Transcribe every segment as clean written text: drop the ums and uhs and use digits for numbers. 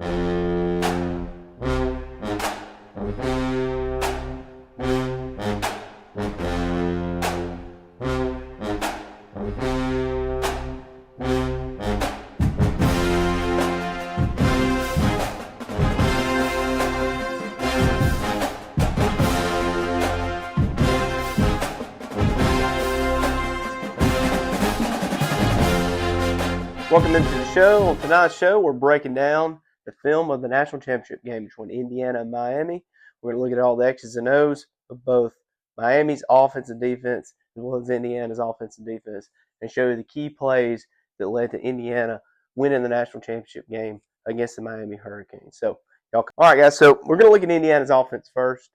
Welcome into the show. On tonight's show, we're breaking down the film of the national championship game between Indiana and Miami. We're going to look at all the X's and O's of both Miami's offense and defense as well as Indiana's offense and defense and show you the key plays that led to Indiana winning the national championship game against the Miami Hurricanes. So, all right, guys. So we're going to look at Indiana's offense first.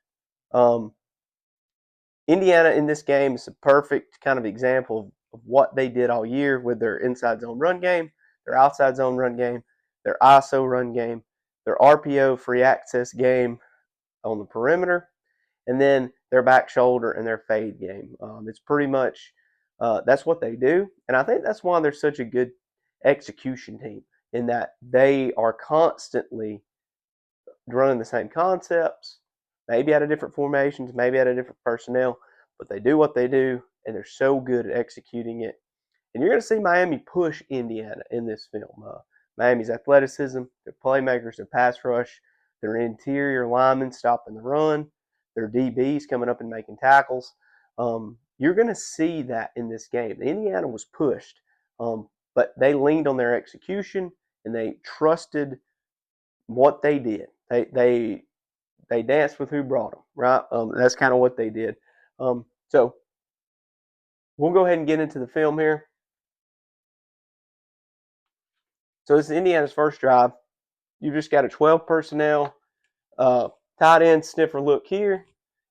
Indiana in this game is a perfect kind of example of what they did all year with their inside zone run game, their outside zone run game, their ISO run game, their RPO free access game on the perimeter, and then their back shoulder and their fade game. It's pretty much that's what they do, and I think that's why they're such a good execution team in that they are constantly running the same concepts, maybe out of different formations, maybe out of different personnel, but they do what they do, and they're so good at executing it. And you're going to see Miami push Indiana in this film. Miami's athleticism, their playmakers, their pass rush, their interior linemen stopping the run, their DBs coming up and making tackles. You're going to see that in this game. Indiana was pushed, but they leaned on their execution, and they trusted what they did. They danced with who brought them, right? That's kind of what they did. So we'll go ahead and get into the film here. So this is Indiana's first drive. You've just got a 12 personnel tight end sniffer look here.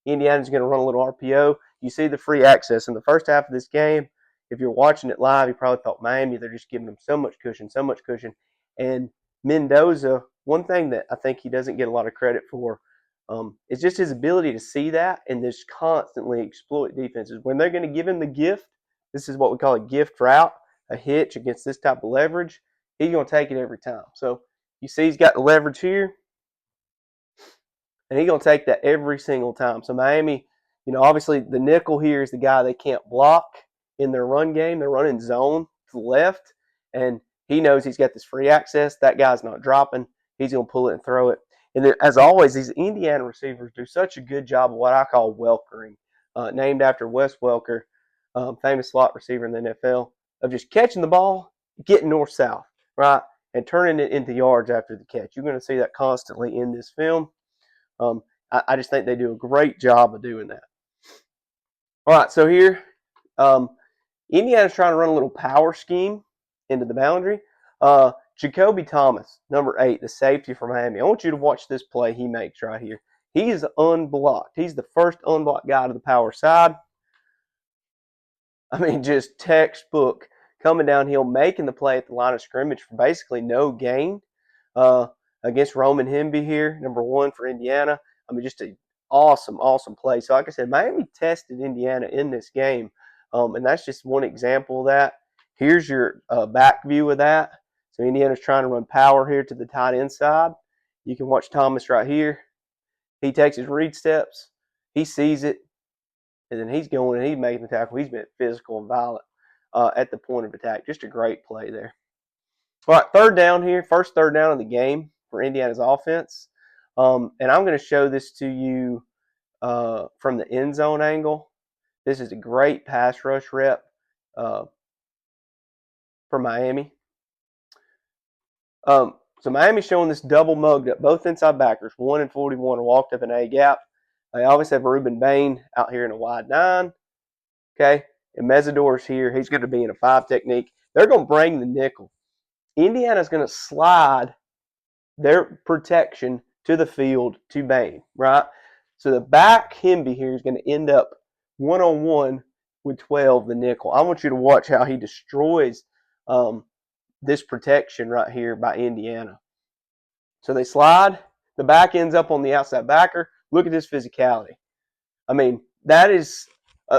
Indiana's going to run a little RPO. You see the free access in the first half of this game. If you're watching it live, you probably thought Miami, they're just giving them so much cushion. And Mendoza, one thing that I think he doesn't get a lot of credit for is just his ability to see that and just constantly exploit defenses. When they're going to give him the gift, this is what we call a gift route, a hitch against this type of leverage, he's going to take it every time. So you see he's got the leverage here, and he's going to take that every single time. So Miami, obviously the nickel here is the guy they can't block in their run game. They're running zone to the left, and he knows he's got this free access. That guy's not dropping. He's going to pull it and throw it. And then, as always, these Indiana receivers do such a good job of what I call welkering, named after Wes Welker, famous slot receiver in the NFL, of just catching the ball, getting north-south, right, and turning it into yards after the catch. You're going to see that constantly in this film. I just think they do a great job of doing that. All right, so here, Indiana's trying to run a little power scheme into the boundary. Jacoby Thomas, number 8, the safety for Miami. I want you to watch this play he makes right here. He is unblocked. He's the first unblocked guy to the power side. I mean, just textbook coming downhill, making the play at the line of scrimmage for basically no gain against Roman Hemby here, number 1 for Indiana. I mean, just an awesome, awesome play. So, like I said, Miami tested Indiana in this game, and that's just one example of that. Here's your back view of that. So Indiana's trying to run power here to the tight end side. You can watch Thomas right here. He takes his read steps. He sees it. And then he's going and he's making the tackle. He's been physical and violent at the point of attack. Just a great play there. All right, third down here. First third down of the game for Indiana's offense. And I'm going to show this to you from the end zone angle. This is a great pass rush rep for Miami. So Miami's showing this double mugged up. Both inside backers, 1 and 41, are walked up in A gap. They always have Ruben Bain out here in a wide 9. Okay, and Mesidor's here. He's going to be in a 5 technique. They're going to bring the nickel. Indiana's going to slide their protection to the field to Bain, right? So the back Hemby here is going to end up one-on-one with 12, the nickel. I want you to watch how he destroys this protection right here by Indiana. So they slide. The back ends up on the outside backer. Look at this physicality. I mean, that is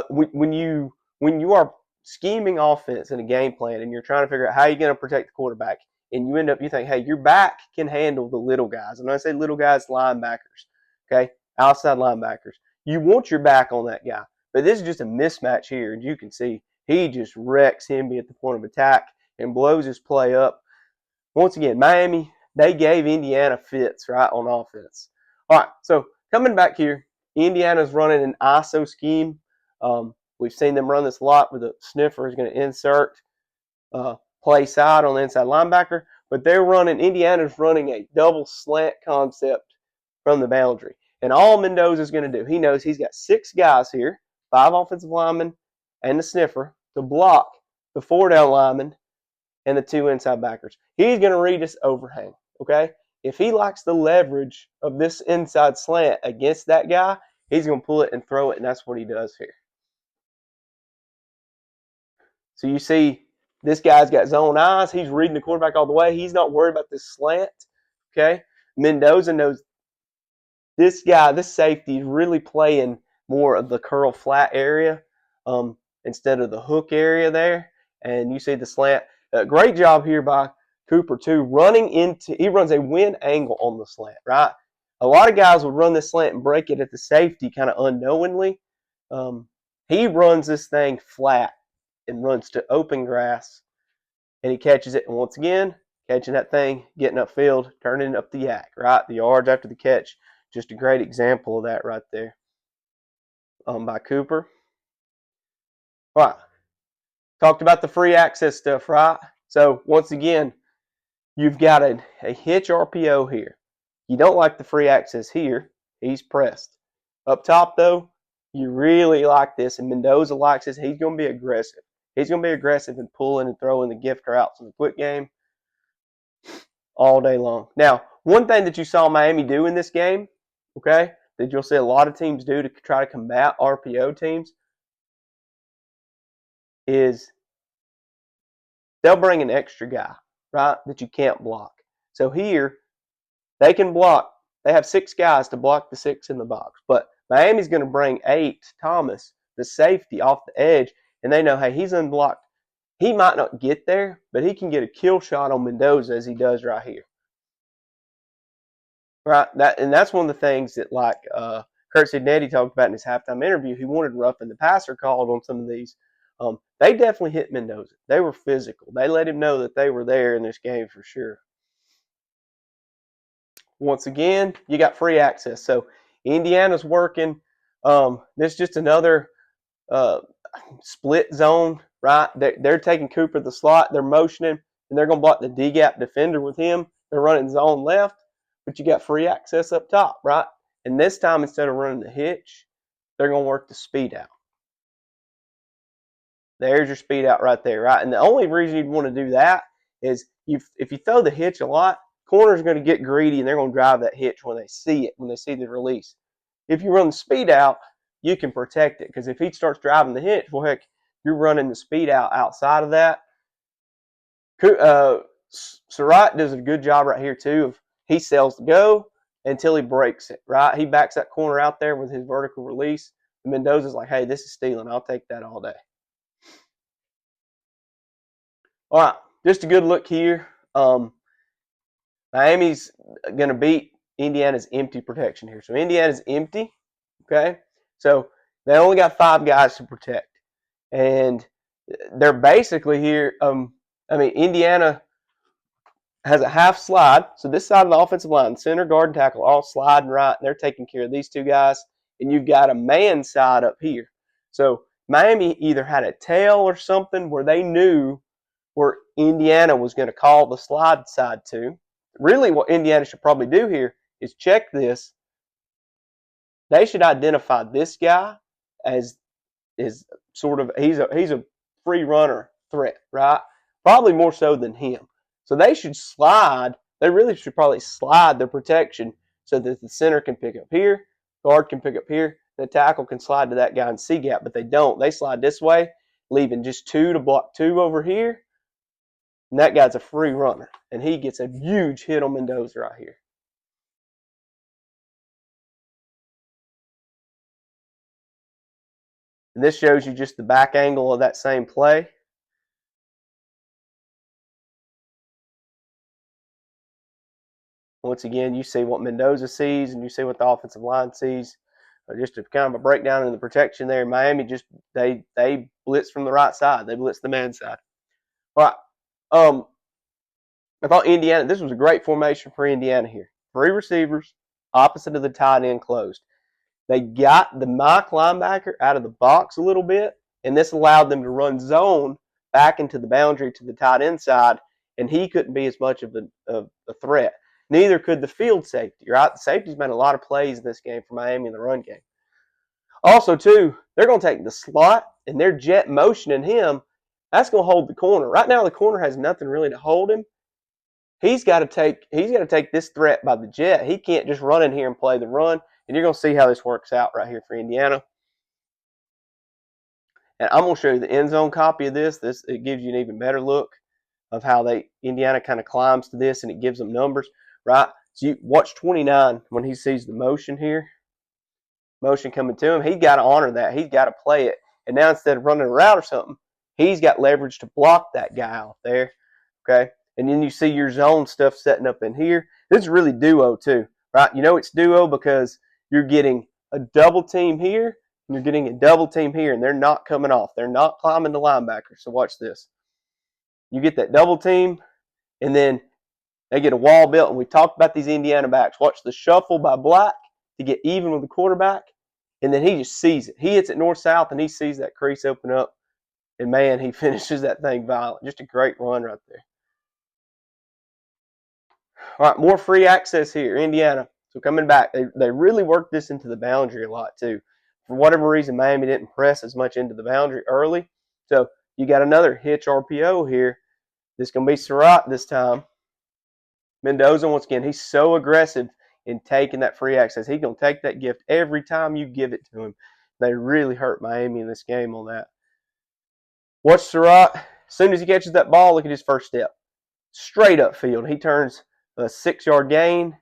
when you are scheming offense in a game plan and you're trying to figure out how you're going to protect the quarterback. and you think, hey, your back can handle the little guys. And when I say little guys, linebackers, okay, outside linebackers. You want your back on that guy. But this is just a mismatch here, and you can see he just wrecks him at the point of attack and blows his play up. Once again, Miami, they gave Indiana fits, right, on offense. All right, so coming back here, Indiana's running an ISO scheme. We've seen them run this a lot where the sniffer is going to insert play side on the inside linebacker, but Indiana's running a double slant concept from the boundary. And all Mendoza's going to do, he knows he's got 6 guys here, 5 offensive linemen and the sniffer, to block the 4 down linemen and the 2 inside backers. He's going to read this overhang, okay? If he likes the leverage of this inside slant against that guy, he's going to pull it and throw it, and that's what he does here. So you see this guy's got zone eyes. He's reading the quarterback all the way. He's not worried about this slant, okay? Mendoza knows this guy, this safety, is really playing more of the curl flat area instead of the hook area there. And you see the slant. Great job here by Cooper, too. He runs a wind angle on the slant, right? A lot of guys would run this slant and break it at the safety kind of unknowingly. He runs this thing flat and runs to open grass, and he catches it. And once again, catching that thing, getting upfield, turning it up the yak, right? The yards after the catch. Just a great example of that right there by Cooper. All right. Talked about the free access stuff, right? So once again, you've got a hitch RPO here. You don't like the free access here. He's pressed. Up top, though, you really like this, and Mendoza likes this. He's going to be aggressive. He's going to be aggressive and pulling and throwing the gift routes in the quick game all day long. Now, one thing that you saw Miami do in this game, okay, that you'll see a lot of teams do to try to combat RPO teams, is they'll bring an extra guy, right, that you can't block. So here, they can block. They have 6 guys to block the 6 in the box. But Miami's going to bring 8, Thomas, the safety, off the edge, and they know, hey, he's unblocked. He might not get there, but he can get a kill shot on Mendoza as he does right here. Right, that's one of the things that, like Curt Cignetti talked about in his halftime interview. He wanted roughing the passer called on some of these. They definitely hit Mendoza. They were physical. They let him know that they were there in this game for sure. Once again, you got free access. So Indiana's working. This is just another split zone, right? They're taking Cooper the slot. They're motioning, and they're going to block the D-gap defender with him. They're running zone left, but you got free access up top, right? And this time, instead of running the hitch, they're going to work the speed out. There's your speed out right there, right? And the only reason you'd want to do that is if you throw the hitch a lot, corners are going to get greedy, and they're going to drive that hitch when they see it, when they see the release. If you run the speed out, you can protect it, because if he starts driving the hitch, well, heck, you're running the speed out outside of that. Surratt does a good job right here, too, of he sells the go until he breaks it, right? He backs that corner out there with his vertical release. And Mendoza's like, hey, this is stealing. I'll take that all day. All right, just a good look here. Miami's going to beat Indiana's empty protection here. So Indiana's empty, okay? So they only got 5 guys to protect. And they're basically here, Indiana has a half slide. So this side of the offensive line, center, guard, and tackle, all sliding right, and they're taking care of these 2 guys. And you've got a man side up here. So Miami either had a tail or something where they knew where Indiana was going to call the slide side to. Really, what Indiana should probably do here is check this. They should identify this guy as is sort of he's a free runner threat, right? Probably more so than him. So they should slide. They really should probably slide their protection so that the center can pick up here, guard can pick up here, the tackle can slide to that guy in C gap, but they don't. They slide this way, leaving just 2 to block 2 over here. And that guy's a free runner, and he gets a huge hit on Mendoza right here. And this shows you just the back angle of that same play. Once again, you see what Mendoza sees, and you see what the offensive line sees. Just a kind of a breakdown in the protection there. Miami just they blitz from the right side. They blitz the man side. All right. I thought Indiana. This was a great formation for Indiana here. 3 receivers, opposite of the tight end closed. They got the Mike linebacker out of the box a little bit, and this allowed them to run zone back into the boundary to the tight end side, and he couldn't be as much of a threat. Neither could the field safety, right? The safety's made a lot of plays in this game for Miami in the run game. Also, too, they're going to take the slot, and they're jet motioning him. That's going to hold the corner. Right now, the corner has nothing really to hold him. He's got to take this threat by the jet. He can't just run in here and play the run. And you're going to see how this works out right here for Indiana. And I'm going to show you the end zone copy of this. It gives you an even better look of how Indiana kind of climbs to this, and it gives them numbers, right? So you watch 29 when he sees the motion here. Motion coming to him. He's got to honor that. He's got to play it. And now instead of running around or something, he's got leverage to block that guy out there. Okay? And then you see your zone stuff setting up in here. This is really duo too, right? You know it's duo because you're getting a double team here, and you're getting a double team here, and they're not coming off. They're not climbing the linebacker. So watch this. You get that double team, and then they get a wall built. And we talked about these Indiana backs. Watch the shuffle by Black to get even with the quarterback, and then he just sees it. He hits it north-south, and he sees that crease open up, and, man, he finishes that thing violent. Just a great run right there. All right, more free access here, Indiana. So coming back, they really worked this into the boundary a lot too. For whatever reason, Miami didn't press as much into the boundary early. So you got another hitch RPO here. This is going to be Surratt this time. Mendoza, once again, he's so aggressive in taking that free access. He's going to take that gift every time you give it to him. They really hurt Miami in this game on that. Watch Surratt. As soon as he catches that ball, look at his first step. Straight up field. He turns a 6-yard gain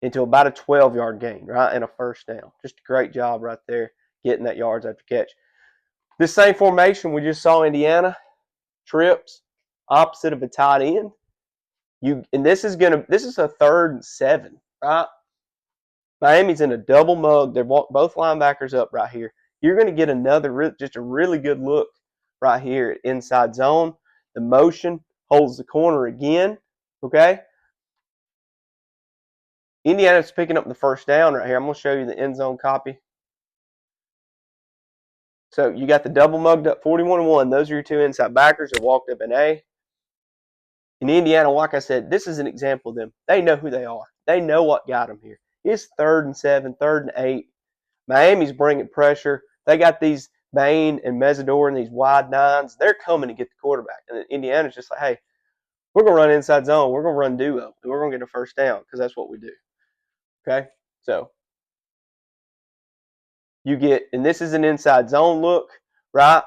into about a 12-yard gain, right, and a first down. Just a great job right there, getting that yards after catch. This same formation we just saw Indiana, trips, opposite of a tight end. And this is a 3rd and 7, right? Miami's in a double mug. They're both linebackers up right here. You're going to get just a really good look right here at inside zone. The motion holds the corner again, okay? Indiana's picking up the first down right here. I'm going to show you the end zone copy. So you got the double mugged up 41-1. Those are your 2 inside backers that walked up in A. In Indiana, like I said, this is an example of them. They know who they are. They know what got them here. It's 3rd and 7, 3rd and 8. Miami's bringing pressure. They got these Bain and Mesidor and these wide nines. They're coming to get the quarterback. And Indiana's just like, hey, we're going to run inside zone. We're going to run duo. And we're going to get a first down because that's what we do. Okay? So you get, and this is an inside zone look, right?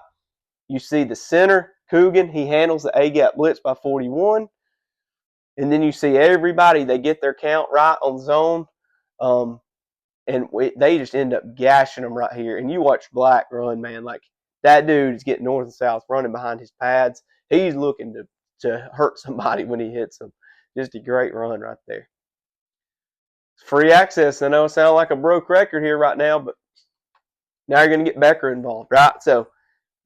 You see the center, Coogan, he handles the A-gap blitz by 41. And then you see everybody, they get their count right on zone. They just end up gashing them right here. And you watch Black run, man. Like, that dude is getting north and south, running behind his pads. He's looking to hurt somebody when he hits them. Just a great run right there. Free access. I know it sounds like a broke record here right now, but now you're going to get Becker involved, right? So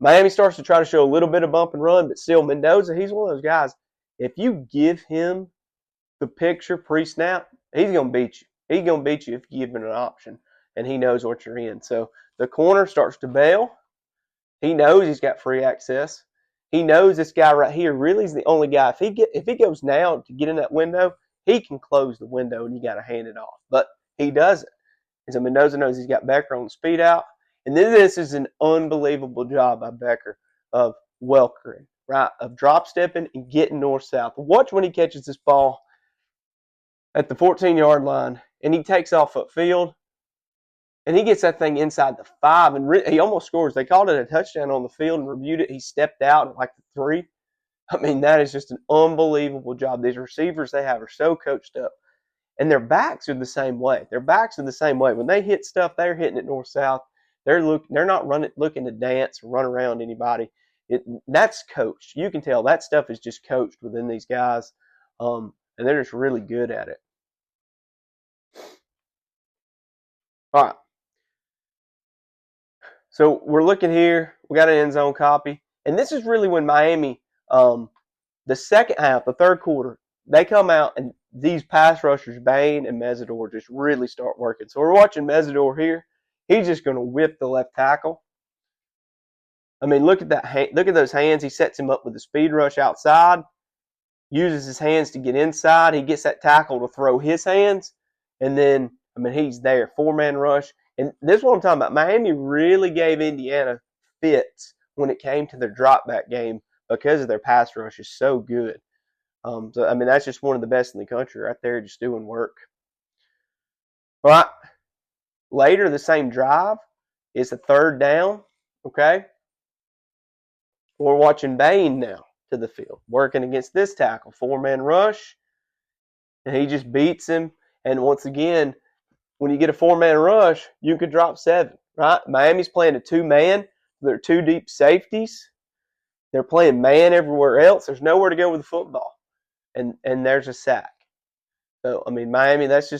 Miami starts to try to show a little bit of bump and run, but still Mendoza, he's one of those guys. If you give him the picture pre-snap, he's going to beat you. He's going to beat you if you give him an option, and he knows what you're in. So the corner starts to bail. He knows he's got free access. He knows this guy right here really is the only guy. If he goes now to get in that window, he can close the window, and you got to hand it off. But he doesn't. And so Mendoza knows he's got Becker on the speed out. And then this is an unbelievable job by Becker of welcoming, right, of drop stepping and getting north-south. Watch when he catches this ball at the 14-yard line, and he takes off upfield, and he gets that thing inside the 5, and he almost scores. They called it a touchdown on the field and reviewed it. He stepped out at like the 3. I mean, that is just an unbelievable job. These receivers they have are so coached up. And their backs are the same way. When they hit stuff, they're hitting it north-south. They're not looking to dance or run around anybody. That's coached. You can tell that stuff is just coached within these guys, and they're just really good at it. All right. So we're looking here. We got an end zone copy. And this is really when Miami, the second half, the third quarter, they come out and these pass rushers, Bain and Mesidor, just really start working. So we're watching Mesidor here. He's just going to whip the left tackle. I mean, look at that. Look at those hands. He sets him up with a speed rush outside, uses his hands to get inside. He gets that tackle to throw his hands, and then, I mean, he's there. Four-man rush. And this is what I'm talking about. Miami really gave Indiana fits when it came to their drop back game because of their pass rush is so good. So, I mean, that's just one of the best in the country right there, just doing work. All right. Later, the same drive is a third down. Okay. We're watching Bain now to the field, working against this tackle. Four-man rush. And he just beats him. And once again, when you get a four-man rush, you could drop 7, right? Miami's playing a two-man. They're two deep safeties. They're playing man everywhere else. There's nowhere to go with the football. And there's a sack. So, I mean, Miami, that's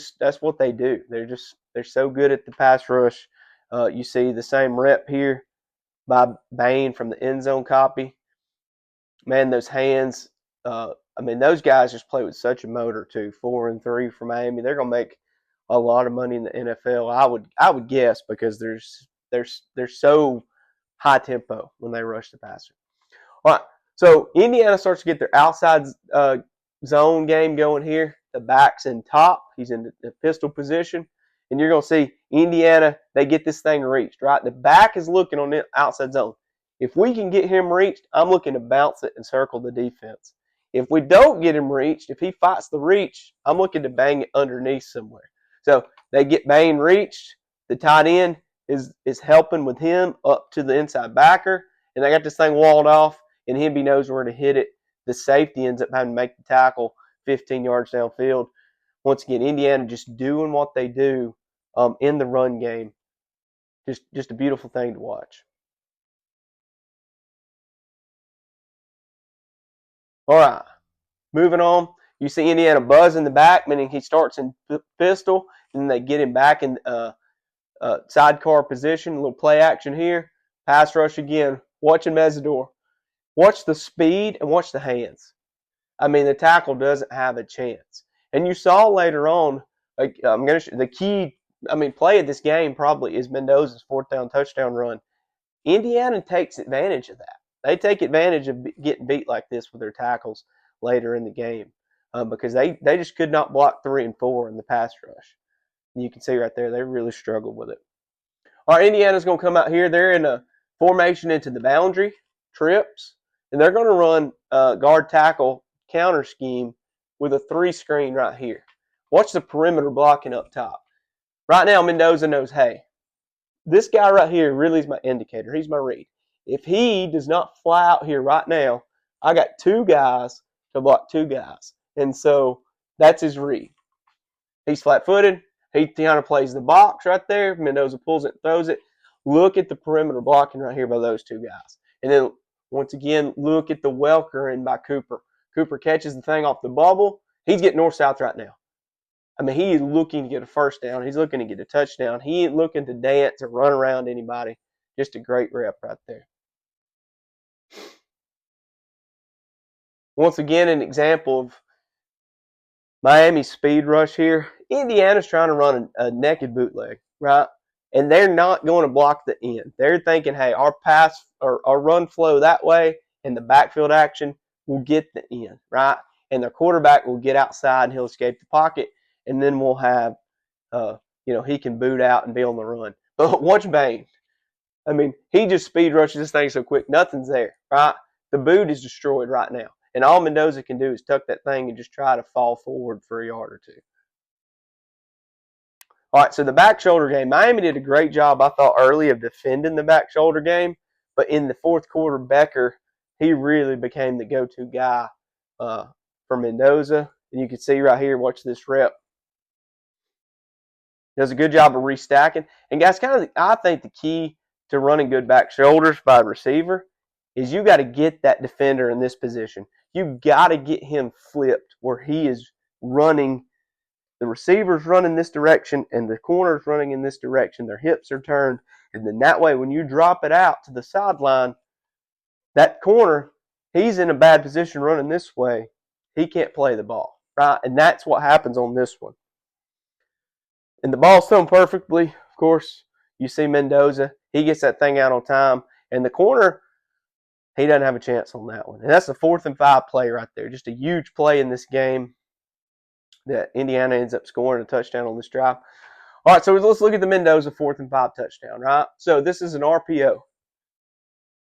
what they do. They're so good at the pass rush. You see the same rep here by Bain from the end zone copy. Man, those hands, I mean, those guys just play with such a motor too. 4 and 3 for Miami. They're gonna make a lot of money in the NFL. I would guess because they're so high tempo when they rush the passer. All right, so Indiana starts to get their outside zone game going here. The back's in top. He's in the pistol position, and you're gonna see Indiana. They get this thing reached right. The back is looking on the outside zone. If we can get him reached, I'm looking to bounce it and circle the defense. If we don't get him reached, if he fights the reach, I'm looking to bang it underneath somewhere. So they get Bain reached. The tight end is helping with him up to the inside backer, and they got this thing walled off, and Hemby knows where to hit it. The safety ends up having to make the tackle 15 yards downfield. Once again, Indiana just doing what they do in the run game. Just a beautiful thing to watch. All right, moving on. You see Indiana buzz in the back, meaning he starts in pistol, and then they get him back in sidecar position. A little play action here. Pass rush again. Watching Mesidor. Watch the speed and watch the hands. I mean, the tackle doesn't have a chance. And you saw later on, like the key, play of this game probably is Mendoza's fourth down touchdown run. Indiana takes advantage of that. They take advantage of getting beat like this with their tackles later in the game because they just could not block 3 and 4 in the pass rush. And you can see right there, they really struggled with it. All right, Indiana's going to come out here. They're in a formation into the boundary, trips, and they're going to run guard tackle counter scheme with a 3 screen right here. Watch the perimeter blocking up top. Right now, Mendoza knows, hey, this guy right here really is my indicator. He's my read. If he does not fly out here right now, I got 2 guys to block 2 guys. And so that's his read. He's flat-footed. He kind of plays the box right there. Mendoza pulls it and throws it. Look at the perimeter blocking right here by those 2 guys. And then, once again, look at the Welker and by Cooper. Cooper catches the thing off the bubble. He's getting north-south right now. I mean, he is looking to get a first down. He's looking to get a touchdown. He ain't looking to dance or run around anybody. Just a great rep right there. Once again, an example of Miami's speed rush here. Indiana's trying to run a naked bootleg, right? And they're not going to block the end. They're thinking, hey, our pass or our run flow that way and the backfield action will get the end, right? And their quarterback will get outside and he'll escape the pocket. And then we'll have, he can boot out and be on the run. But watch Bain. I mean, he just speed rushes this thing so quick. Nothing's there, right? The boot is destroyed right now. And all Mendoza can do is tuck that thing and just try to fall forward for a yard or 2. All right, so the back shoulder game. Miami did a great job, I thought, early of defending the back shoulder game. But in the fourth quarter, Becker, he really became the go-to guy for Mendoza. And you can see right here, watch this rep. Does a good job of restacking. And guys, I think the key to running good back shoulders by a receiver is you got to get that defender in this position. You got to get him flipped where he is running the receiver's running this direction and the corner's running in this direction. Their hips are turned. And then that way, when you drop it out to the sideline, that corner, he's in a bad position running this way. He can't play the ball, right? And that's what happens on this one. And the ball's thrown perfectly. Of course, you see Mendoza. He gets that thing out on time. And the corner, he doesn't have a chance on that one. And that's a 4th and 5 play right there. Just a huge play in this game that Indiana ends up scoring a touchdown on this drive. All right, so let's look at the Mendoza 4th and 5 touchdown, right? So this is an RPO.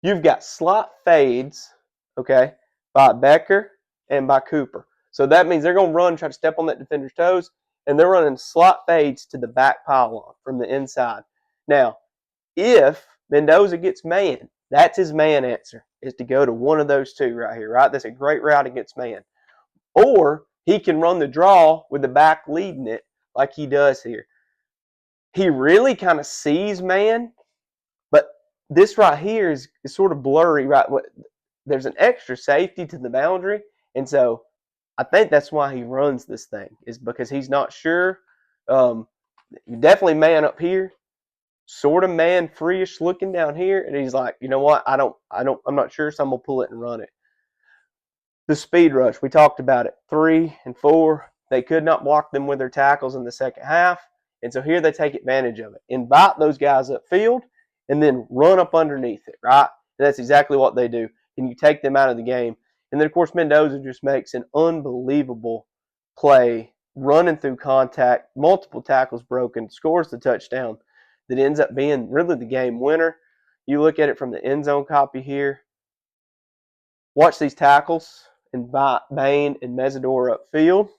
You've got slot fades, okay, by Becker and by Cooper. So that means they're going to run, try to step on that defender's toes, and they're running slot fades to the back pylon from the inside. Now, if Mendoza gets man, that's his man answer, is to go to one of those two right here, right? That's a great route against man. Or he can run the draw with the back leading it like he does here. He really kind of sees man, but this right here is sort of blurry, right? There's an extra safety to the boundary, and so I think that's why he runs this thing, is because he's not sure. You definitely man up here, sort of man free-ish looking down here, and he's like, you know what? I'm not sure, so I'm gonna pull it and run it. The speed rush, we talked about it. 3 and 4, they could not block them with their tackles in the second half, and so here they take advantage of it. Invite those guys upfield, and then run up underneath it, right? And that's exactly what they do. And you take them out of the game. And then, of course, Mendoza just makes an unbelievable play, running through contact, multiple tackles broken, scores the touchdown that ends up being really the game winner. You look at it from the end zone copy here. Watch these tackles, invite Bain and Mesidor upfield.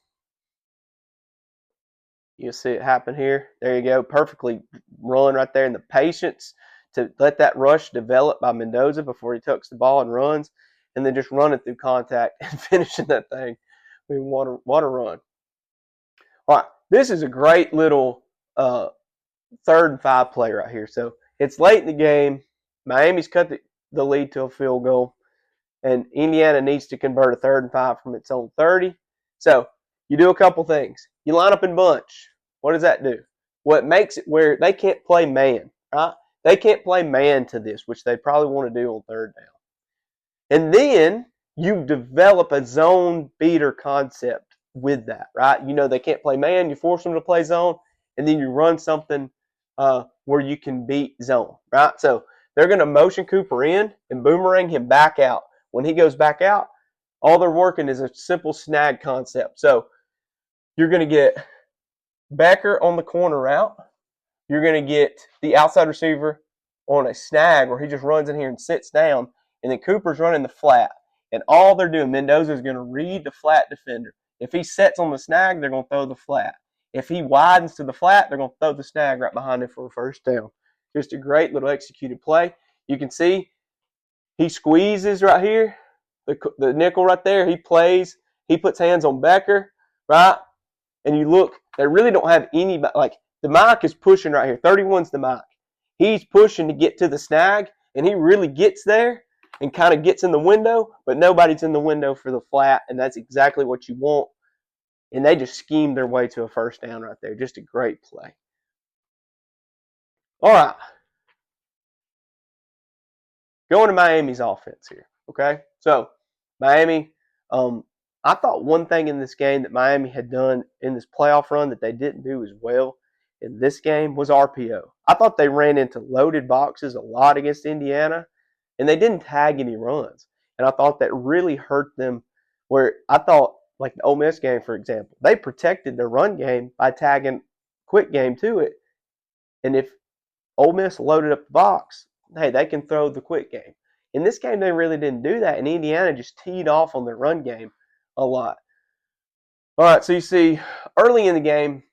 You'll see it happen here. There you go. Perfectly run right there. And the patience to let that rush develop by Mendoza before he tucks the ball and runs, and then just running through contact and finishing that thing. I mean, what a run. All right, this is a great little 3rd and 5 play right here. So it's late in the game. Miami's cut the lead to a field goal, and Indiana needs to convert a 3rd and 5 from its own 30. So you do a couple things. You line up in bunch. What does that do? Well, it makes it where they can't play man, right? They can't play man to this, which they probably want to do on 3rd down. And then you develop a zone beater concept with that, right? You know they can't play man. You force them to play zone, and then you run something where you can beat zone, right? So they're going to motion Cooper in and boomerang him back out. When he goes back out, all they're working is a simple snag concept. So you're going to get Becker on the corner route. You're going to get the outside receiver on a snag where he just runs in here and sits down, and then Cooper's running the flat. And all they're doing, Mendoza is going to read the flat defender. If he sets on the snag, they're going to throw the flat. If he widens to the flat, they're going to throw the snag right behind him for a 1st down. Just a great little executed play. You can see he squeezes right here, the nickel right there. He plays. He puts hands on Becker, right? And you look, they really don't have any, like, the Mike is pushing right here. 31's the Mike. He's pushing to get to the snag, and he really gets there and kind of gets in the window, but nobody's in the window for the flat, and that's exactly what you want. And they just schemed their way to a 1st down right there. Just a great play. All right. Going to Miami's offense here, okay? So, Miami, I thought one thing in this game that Miami had done in this playoff run that they didn't do as well in this game was RPO. I thought they ran into loaded boxes a lot against Indiana, and they didn't tag any runs. And I thought that really hurt them, where I thought, like the Ole Miss game, for example, they protected their run game by tagging quick game to it. And if Ole Miss loaded up the box, hey, they can throw the quick game. In this game, they really didn't do that, and Indiana just teed off on their run game a lot. All right, so you see, early in the game,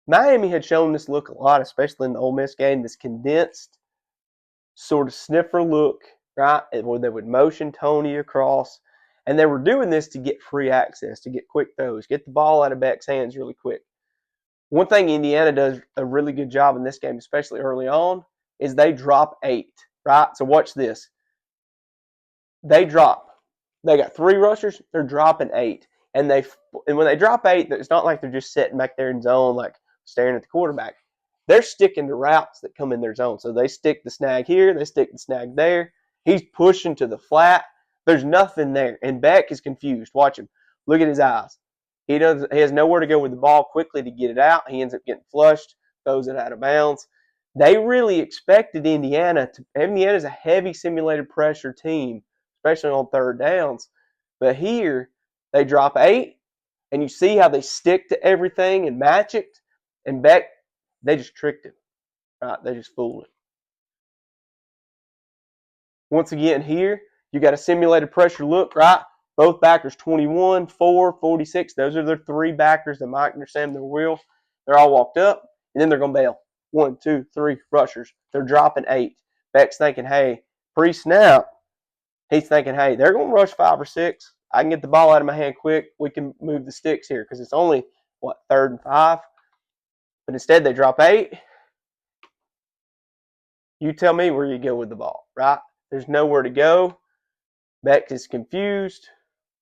Miami had shown this look a lot, especially in the Ole Miss game, this condensed sort of sniffer look, right, where they would motion Tony across, and they were doing this to get free access, to get quick throws, get the ball out of Beck's hands really quick. One thing Indiana does a really good job in this game, especially early on, is they drop 8, right? So watch this. They got 3 rushers, they're dropping 8. And when they drop 8, it's not like they're just sitting back there in zone, like staring at the quarterback. They're sticking to routes that come in their zone. So they stick the snag here, they stick the snag there. He's pushing to the flat. There's nothing there. And Beck is confused. Watch him. Look at his eyes. He has nowhere to go with the ball quickly to get it out. He ends up getting flushed, throws it out of bounds. They really expected Indiana to. Indiana's a heavy simulated pressure team, especially on third downs. But here, they drop 8, and you see how they stick to everything and match it. And Beck, they just tricked him. Right? They just fooled him. Once again, here, you got a simulated pressure look, right? Both backers, 21, 4, 46. Those are their 3 backers that Mike and Sam, their wheel. They're all walked up, and then they're going to bail. 1, 2, 3 rushers. They're dropping 8. Beck's thinking, hey, pre-snap, he's thinking, hey, they're going to rush 5 or 6. I can get the ball out of my hand quick. We can move the sticks here because it's only, 3rd and 5? But instead, they drop 8. You tell me where you go with the ball, right? There's nowhere to go. Beck is confused.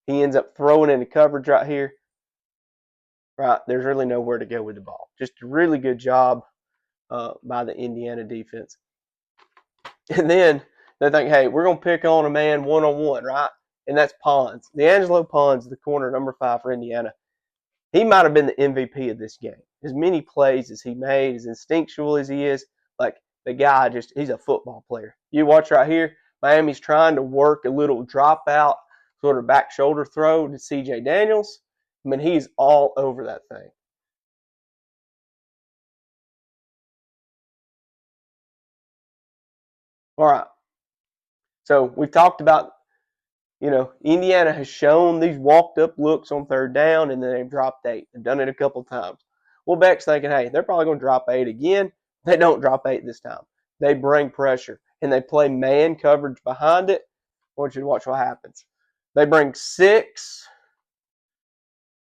He ends up throwing into coverage right here. Right, there's really nowhere to go with the ball. Just a really good job by the Indiana defense. And then they think, hey, we're going to pick on a man one-on-one, right? And that's Pons. D'Angelo Pons, the corner, number 5 for Indiana. He might have been the MVP of this game. As many plays as he made, as instinctual as he is, like the guy he's a football player. You watch right here, Miami's trying to work a little drop out, sort of back shoulder throw to C.J. Daniels. I mean, he's all over that thing. All right. So we've talked about, Indiana has shown these walked up looks on 3rd down, and then they've dropped 8. They've done it a couple times. Well, Beck's thinking, hey, they're probably going to drop 8 again. They don't drop 8 this time. They bring pressure, and they play man coverage behind it. I want you to watch what happens. They bring 6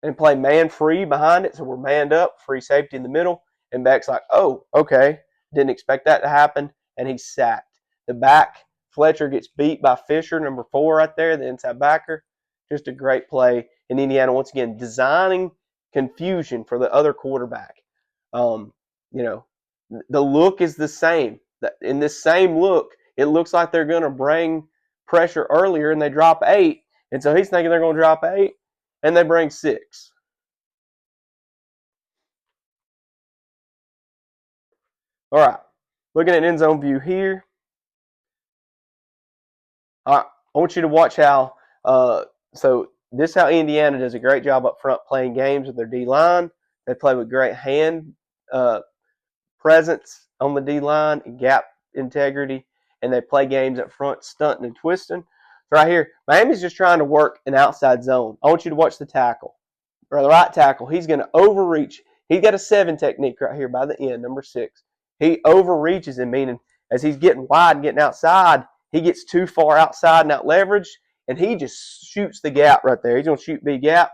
and play man free behind it. So we're manned up, free safety in the middle. And Beck's like, oh, okay. Didn't expect that to happen. And he's sacked. The back, Fletcher gets beat by Fisher, number 4 right there, the inside backer. Just a great play. And Indiana, once again, designing confusion for the other quarterback. The look is the same. In this same look, it looks like they're going to bring pressure earlier, and they drop 8. And so he's thinking they're going to drop 8. And they bring 6. All right. Looking at end zone view here. All right. I want you to watch how. So this is how Indiana does a great job up front playing games with their D-line. They play with great hand presence on the D-line and gap integrity. And they play games up front stunting and twisting. So right here, Miami's just trying to work an outside zone. I want you to watch the tackle. Or the right tackle, he's going to overreach. He's got a 7 technique right here by the end, number 6. He overreaches him, meaning as he's getting wide and getting outside, he gets too far outside and out leveraged, and he just shoots the gap right there. He's going to shoot B gap,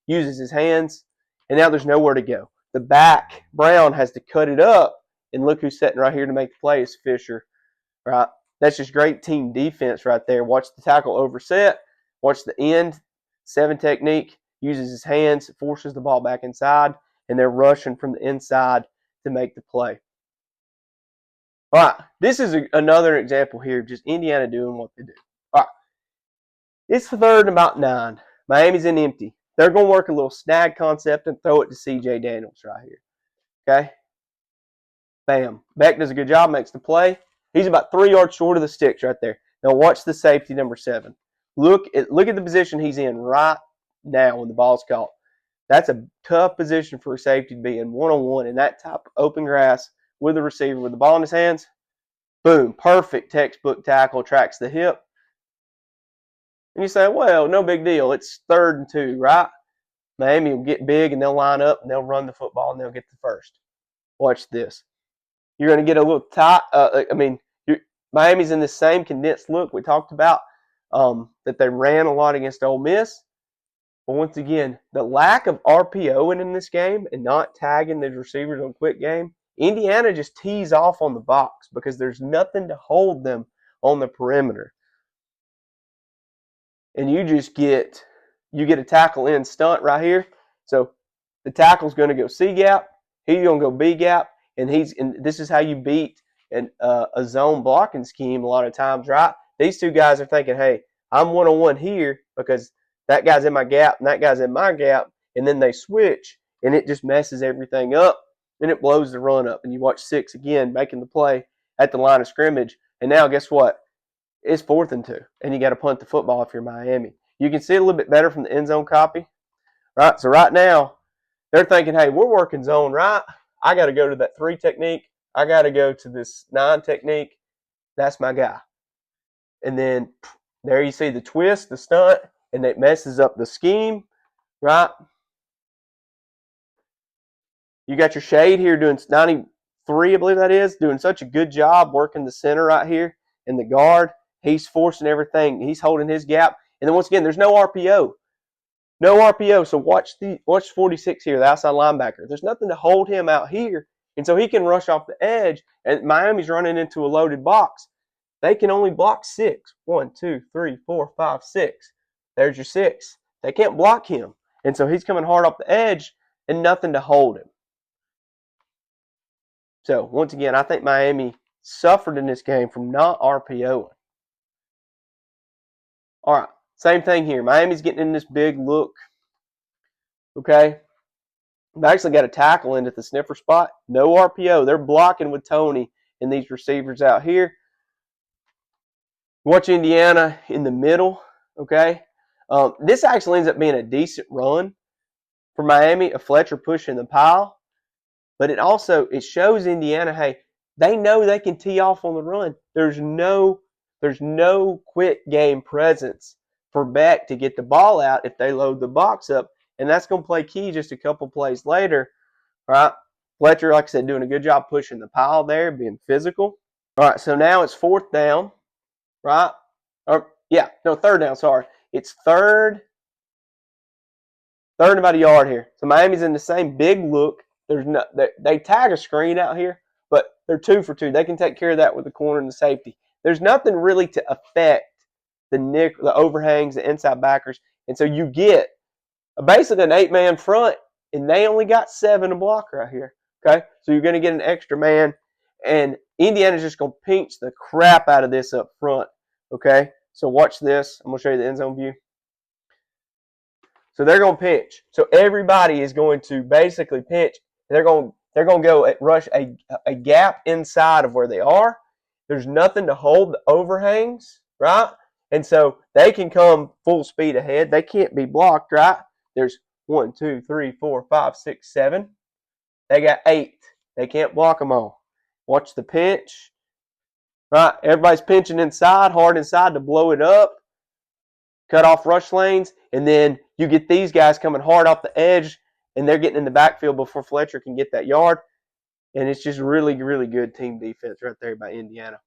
uses his hands, and now there's nowhere to go. The back, Brown, has to cut it up, and look who's sitting right here to make the play is Fisher. Right? That's just great team defense right there. Watch the tackle overset. Watch the end, 7 technique. Uses his hands, forces the ball back inside, and they're rushing from the inside to make the play. All right, this is another example here of just Indiana doing what they do. All right, it's 3rd and about 9. Miami's in empty. They're going to work a little snag concept and throw it to C.J. Daniels right here. Okay? Bam. Beck does a good job, makes the play. He's about 3 yards short of the sticks right there. Now watch the safety, number 7. Look at the position he's in right now when the ball's caught. That's a tough position for a safety to be in one-on-one in that type of open grass with the receiver with the ball in his hands. Boom, perfect textbook tackle, tracks the hip. And you say, well, no big deal. It's 3rd and 2, right? Miami will get big and they'll line up and they'll run the football and they'll get the first. Watch this. You're going to get a little tight. Miami's in the same condensed look we talked about that they ran a lot against Ole Miss. But once again, the lack of RPOing in this game and not tagging the receivers on quick game, Indiana just tees off on the box because there's nothing to hold them on the perimeter. And you you get a tackle in stunt right here. So the tackle's going to go C gap, he's going to go B gap, and this is how you beat a zone blocking scheme a lot of times, right? These two guys are thinking, hey, I'm one-on-one here because that guy's in my gap and that guy's in my gap, and then they switch, and it just messes everything up, and it blows the run up. And you watch 6 again making the play at the line of scrimmage, and now guess what? It's 4th and 2, and you got to punt the football if you're Miami. You can see it a little bit better from the end zone copy, right? So right now, they're thinking, hey, we're working zone right. I got to go to that 3 technique. I got to go to this 9 technique. That's my guy. And then there you see the twist, the stunt, and it messes up the scheme, right? You got your shade here doing 93, I believe that is, doing such a good job working the center right here and the guard. He's forcing everything. He's holding his gap. And then once again, there's no RPO. No RPO. So watch 46 here, the outside linebacker. There's nothing to hold him out here. And so he can rush off the edge. And Miami's running into a loaded box. They can only block 6. 1, 2, 3, 4, 5, 6. There's your 6. They can't block him. And so he's coming hard off the edge and nothing to hold him. So once again, I think Miami suffered in this game from not RPOing. All right, same thing here. Miami's getting in this big look. Okay. They've actually got a tackle into the sniffer spot. No RPO. They're blocking with Tony and these receivers out here. Watch Indiana in the middle. Okay. This actually ends up being a decent run for Miami, a Fletcher push in the pile. But it shows Indiana, hey, they know they can tee off on the run. There's no quick game presence for Beck to get the ball out if they load the box up. And that's going to play key just a couple plays later. Right? Fletcher, like I said, doing a good job pushing the pile there, being physical. All right, so now it's 4th down, right? Third down, sorry. It's third and about a yard here. So Miami's in the same big look. They tag a screen out here, but they're 2 for 2. They can take care of that with the corner and the safety. There's nothing really to affect the overhangs, the inside backers, and so you get basically an 8-man front, and they only got 7 to block right here. Okay, so you're going to get an extra man, and Indiana's just going to pinch the crap out of this up front. Okay, so watch this. I'm going to show you the end zone view. So they're going to pinch. So everybody is going to basically pinch. They're going to go at rush a gap inside of where they are. There's nothing to hold the overhangs, right? And so they can come full speed ahead. They can't be blocked, right? There's 1, 2, 3, 4, 5, 6, 7. They got 8. They can't block them all. Watch the pinch, right? Everybody's pinching inside, hard inside to blow it up. Cut off rush lanes, and then you get these guys coming hard off the edge, and they're getting in the backfield before Fletcher can get that yard. And it's just really, really good team defense right there by Indiana.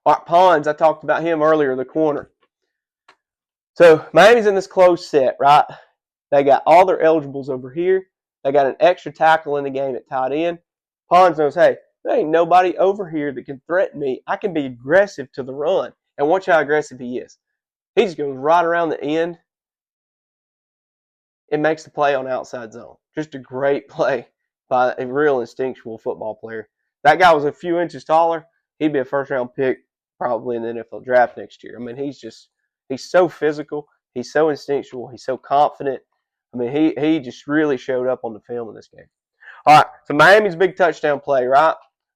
All right, Pons, I talked about him earlier, the corner. So Miami's in this close set, right? They got all their eligibles over here. They got an extra tackle in the game at tight end. Pons knows, hey, there ain't nobody over here that can threaten me. I can be aggressive to the run. And watch how aggressive he is. He just goes right around the end and makes the play on outside zone. Just a great play by a real instinctual football player. That guy was a few inches taller. He'd be a first-round pick probably in the NFL draft next year. I mean, he's so physical. He's so instinctual. He's so confident. I mean, he just really showed up on the film in this game. All right, so Miami's big touchdown play, right? I'm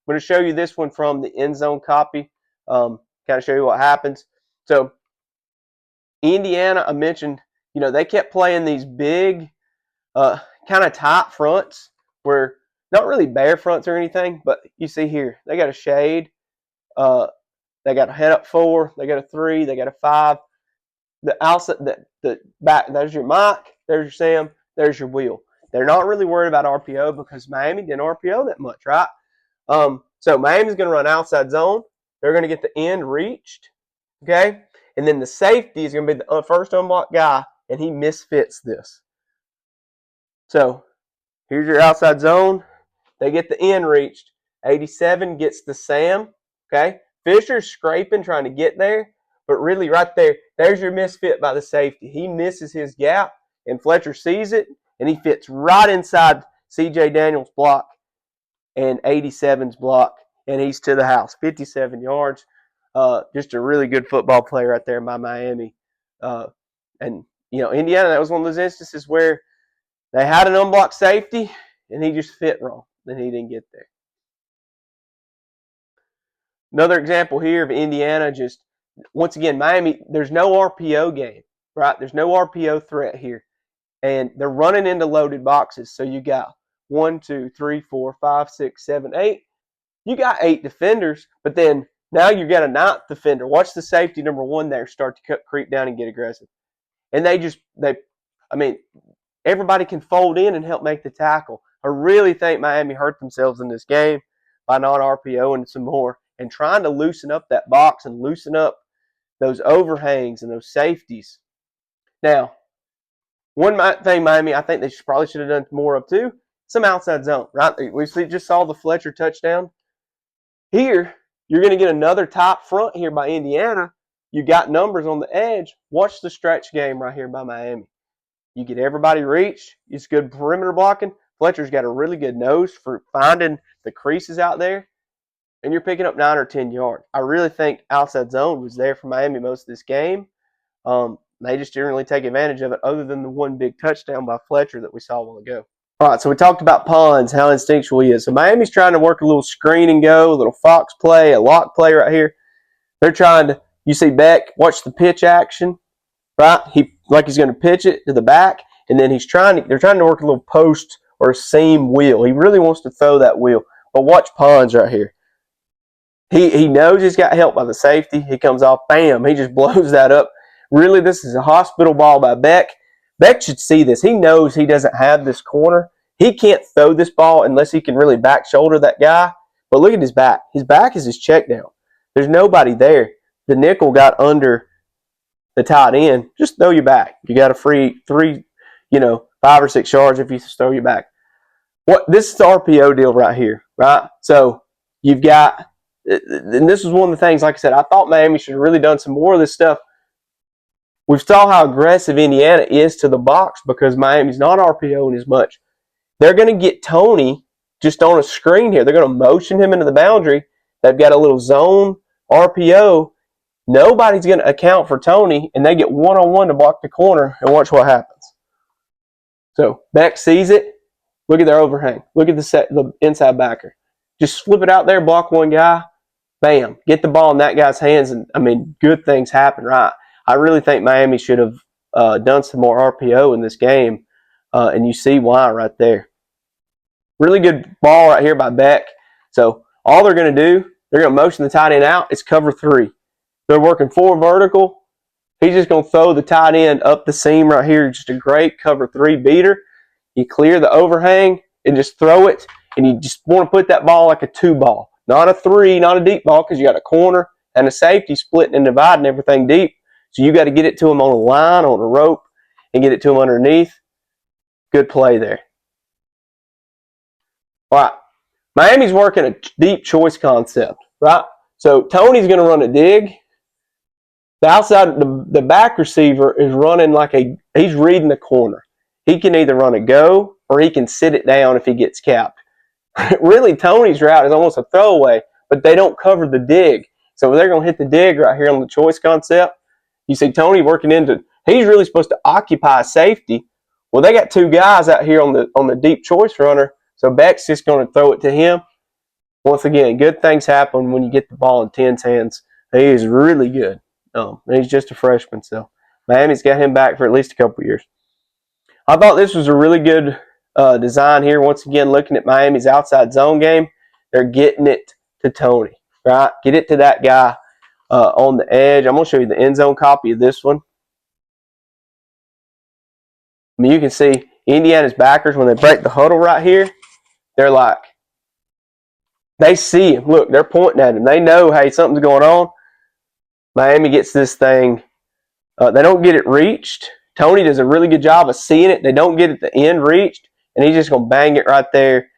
going to show you this one from the end zone copy. Kind of show you what happens. So Indiana, I mentioned, they kept playing these big, kind of tight fronts where not really bare fronts or anything, but you see here, they got a shade. They got a head up 4. They got a 3. They got a 5. The outside, the back, there's your Mike, there's your Sam, there's your Will. They're not really worried about RPO because Miami didn't RPO that much, right? So Miami's going to run outside zone. They're going to get the end reached, okay? And then the safety is going to be the first unblocked guy, and he misfits this. So here's your outside zone. They get the end reached. 87 gets the Sam, okay? Fisher's scraping, trying to get there, But really, right there, there's your misfit by the safety. He misses his gap, and Fletcher sees it, and he fits right inside C.J. Daniels' block and 87's block, and he's to the house, 57 yards. Just a really good football player right there by Miami. And, Indiana, that was one of those instances where they had an unblocked safety, and he just fit wrong, and he didn't get there. Another example here of Indiana, just once again, Miami, there's no RPO game, right? There's no RPO threat here. And they're running into loaded boxes. So you got 1, 2, 3, 4, 5, 6, 7, 8. You got 8 defenders, but then now you got a 9th defender. Watch the safety number 1 there start to creep down and get aggressive. And everybody can fold in and help make the tackle. I really think Miami hurt themselves in this game by not RPOing some more and trying to loosen up that box and loosen up those overhangs and those safeties. Now, one thing Miami, I think they probably should have done more of too, some outside zone, right? We just saw the Fletcher touchdown. Here, you're going to get another top front here by Indiana. You got numbers on the edge. Watch the stretch game right here by Miami. You get everybody reach. It's good perimeter blocking. Fletcher's got a really good nose for finding the creases out there. And you're picking up 9 or 10 yards. I really think outside zone was there for Miami most of this game. They just didn't really take advantage of it other than the one big touchdown by Fletcher that we saw a while ago. All right, so we talked about Pons, how instinctual he is. So Miami's trying to work a little screen and go, a little fox play, a lock play right here. They're trying to, you see Beck, watch the pitch action, right? He's going to pitch it to the back, and then they're trying to work a little post or seam wheel. He really wants to throw that wheel. But watch Pons right here. He knows he's got help by the safety. He comes off, bam, he just blows that up. Really, this is a hospital ball by Beck. Beck should see this. He knows he doesn't have this corner. He can't throw this ball unless he can really back shoulder that guy. But look at his back. His back is his check down. There's nobody there. The nickel got under the tight end. Just throw your back. You got a free 5 or 6 yards if you throw your back. This is the RPO deal right here, right? So you've got, and this was one of the things, like I said, I thought Miami should have really done some more of this stuff. We saw how aggressive Indiana is to the box because Miami's not RPOing as much. They're going to get Tony just on a screen here. They're going to motion him into the boundary. They've got a little zone RPO. Nobody's going to account for Tony, and they get one-on-one to block the corner, and watch what happens. So Beck sees it. Look at their overhang. Look at the inside backer. Just flip it out there, block one guy. Bam. Get the ball in that guy's hands, and, good things happen, right? I really think Miami should have done some more RPO in this game, and you see why right there. Really good ball right here by Beck. So all they're going to do, they're going to motion the tight end out. It's cover 3. They're working 4 vertical. He's just going to throw the tight end up the seam right here. Just a great cover 3 beater. You clear the overhang and just throw it, and you just want to put that ball like a 2 ball. Not a 3, not a deep ball, because you got a corner and a safety splitting and dividing everything deep. So you got to get it to him on a line, on a rope, and get it to him underneath. Good play there. All right. Miami's working a deep choice concept, right? So Tony's going to run a dig. The outside, the back receiver is running he's reading the corner. He can either run a go or he can sit it down if he gets capped. Really, Tony's route is almost a throwaway, but they don't cover the dig. So they're going to hit the dig right here on the choice concept. You see Tony working he's really supposed to occupy safety. Well, they got 2 guys out here on the deep choice runner, so Beck's just going to throw it to him. Once again, good things happen when you get the ball in 10's hands. He is really good. He's just a freshman, so Miami's got him back for at least a couple years. I thought this was a really good design here. Once again, looking at Miami's outside zone game, they're getting it to Tony, right? Get it to that guy on the edge. I'm going to show you the end zone copy of this one. You can see Indiana's backers, when they break the huddle right here, they're like, they see him. Look, they're pointing at him. They know, hey, something's going on. Miami gets this thing. They don't get it reached. Tony does a really good job of seeing it. They don't get it the end reached, and he's just going to bang it right there.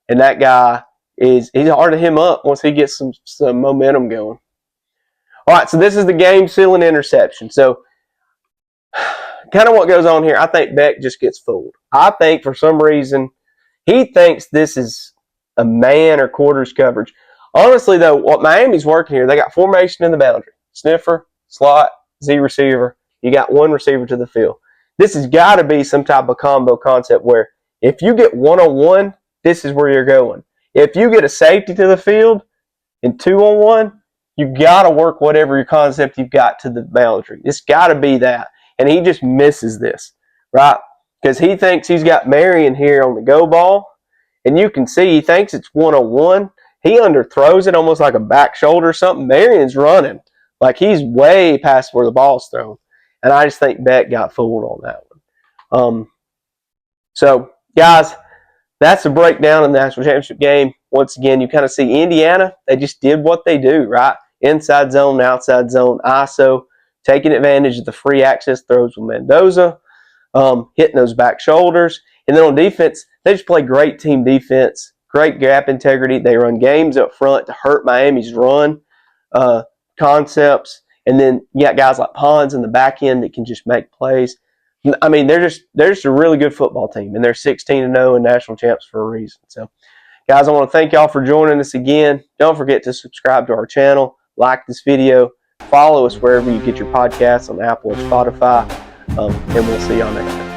And that guy he's hard to him up once he gets some momentum going. All right, so this is the game-sealing interception. So kind of what goes on here, I think Beck just gets fooled. I think for some reason he thinks this is a man or quarters coverage. Honestly, though, what Miami's working here, they got formation in the boundary. Sniffer, slot, Z receiver. You got one receiver to the field. This has got to be some type of combo concept where if you get one-on-one, this is where you're going. If you get a safety to the field and two-on-one, you got to work whatever your concept you've got to the boundary. It's got to be that. And he just misses this, right? Because he thinks he's got Marion here on the go ball. And you can see he thinks it's one-on-one. He underthrows it almost like a back shoulder or something. Marion's running. Like he's way past where the ball's thrown. And I just think Beck got fooled on that one. So, guys, that's a breakdown of the national championship game. Once again, you kind of see Indiana. They just did what they do, right? Inside zone, outside zone, ISO, taking advantage of the free access throws with Mendoza, hitting those back shoulders. And then on defense, they just play great team defense, great gap integrity. They run games up front to hurt Miami's run concepts. And then you got guys like Pons in the back end that can just make plays. I mean, they're just a really good football team, and they're 16-0 and national champs for a reason. So, guys, I want to thank y'all for joining us again. Don't forget to subscribe to our channel, like this video, follow us wherever you get your podcasts on Apple or Spotify, and we'll see y'all next time.